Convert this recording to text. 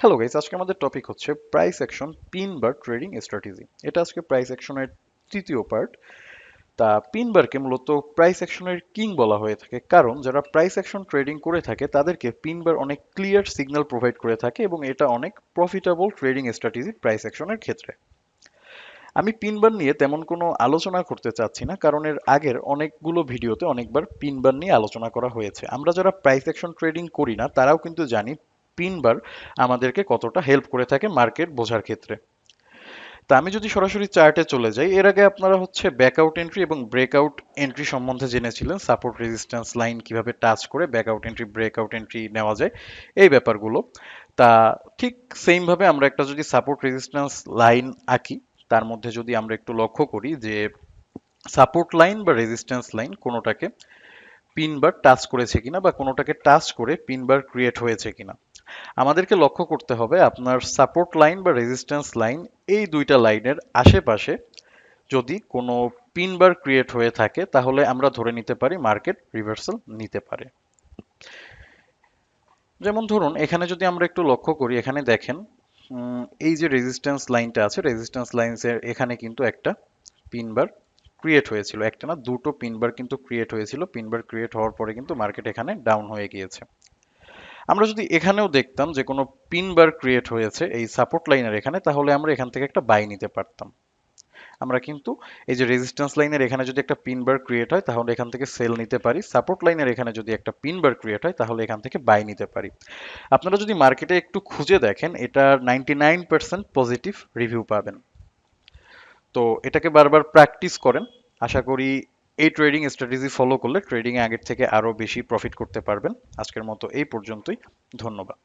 Hello guys, আজকে আমাদের topic হচ্ছে প্রাইস অ্যাকশন পিন বার ট্রেডিং স্ট্র্যাটেজি। এটা আজকে প্রাইস অ্যাকশনের তৃতীয় পার্ট। তা পিন বারকে মূলত প্রাইস অ্যাকশনের কিং বলা হয়ে থাকে, কারণ যারা প্রাইস অ্যাকশন ট্রেডিং করে থাকে তাদেরকে পিন বার অনেক ক্লিয়ার সিগন্যাল প্রোভাইড করে থাকে এবং এটা অনেক প্রফিটেবল ট্রেডিং স্ট্র্যাটেজি প্রাইস অ্যাকশনের ক্ষেত্রে। আমি পিন বার নিয়ে তেমন কোনো আলোচনা করতে চাচ্ছি না, কারণ এর আগের অনেকগুলো ভিডিওতে অনেকবার পিন বার নিয়ে আলোচনা করা হয়েছে। আমরা যারা প্রাইস অ্যাকশন ট্রেডিং করি না তারাও কিন্তু জানি পিন বার আমাদেরকে কতটা হেল্প করে থাকে মার্কেট বোঝার ক্ষেত্রে। তা আমি যদি সরাসরি চার্টে চলে যাই, এর আগে আপনারা হচ্ছে ব্যাকআউট এন্ট্রি এবং ব্রেকআউট এন্ট্রি সম্বন্ধে জেনেছিলেন, সাপোর্ট রেজিস্ট্যান্স লাইন কিভাবে টাচ করে ব্যাকআউট এন্ট্রি ব্রেকআউট এন্ট্রি নেওয়া যায়, এই ব্যাপারগুলো। তা ঠিক সেম ভাবে আমরা একটা যদি সাপোর্ট রেজিস্ট্যান্স লাইন আঁকি, তার মধ্যে যদি আমরা একটু লক্ষ্য করি যে সাপোর্ট লাইন বা রেজিস্ট্যান্স লাইন কোনোটাকে পিন বার টাচ করেছে কিনা বা কোনোটাকে টাচ করে পিন বার ক্রিয়েট হয়েছে কিনা। আমাদেরকে লক্ষ্য করতে হবে আপনার সাপোর্ট লাইন বা রেজিস্ট্যান্স লাইন, এই দুইটা লাইনের আশেপাশে যদি কোনো পিন বার ক্রিয়েট হয়ে থাকে তাহলে আমরা ধরে নিতে পারি মার্কেট রিভার্সাল নিতে পারে। যেমন ধরুন এখানে যদি আমরা একটু লক্ষ্য করি, এখানে দেখেন এই যে রেজিস্ট্যান্স লাইনটা আছে, রেজিস্ট্যান্স লাইন্সের এখানে কিন্তু একটা পিন বার ক্রিয়েট হয়েছিল, একটা না দুটো পিন বার কিন্তু ক্রিয়েট হয়েছিল। পিন বার ক্রিয়েট হওয়ার পরে কিন্তু মার্কেট এখানে ডাউন হয়ে গিয়েছে। আমরা যদি এখানেও দেখতাম যে কোনো পিন বার ক্রিয়েট হয়েছে এই সাপোর্ট লাইনের এখানে, তাহলে আমরা এখান থেকে একটা বাই নিতে পারতাম। আমরা কিন্তু এই যে রেজিস্ট্যান্স লাইনের এখানে যদি একটা পিন বার ক্রিয়েট হয় তাহলে এখান থেকে সেল নিতে পারি, সাপোর্ট লাইনের এখানে যদি একটা পিন বার ক্রিয়েট হয় তাহলে এখান থেকে বাই নিতে পারি। আপনারা যদি মার্কেটে একটু খুঁজে দেখেন, এটা 99% পজিটিভ রিভিউ পাবেন। তো এটাকে বারবার প্র্যাকটিস করেন। আশা করি এই ট্রেডিং স্ট্র্যাটেজি ফলো করলে ট্রেডিং এ আগের থেকে আরো বেশি প্রফিট করতে পারবেন। আজকের মতো এই পর্যন্তই। ধন্যবাদ।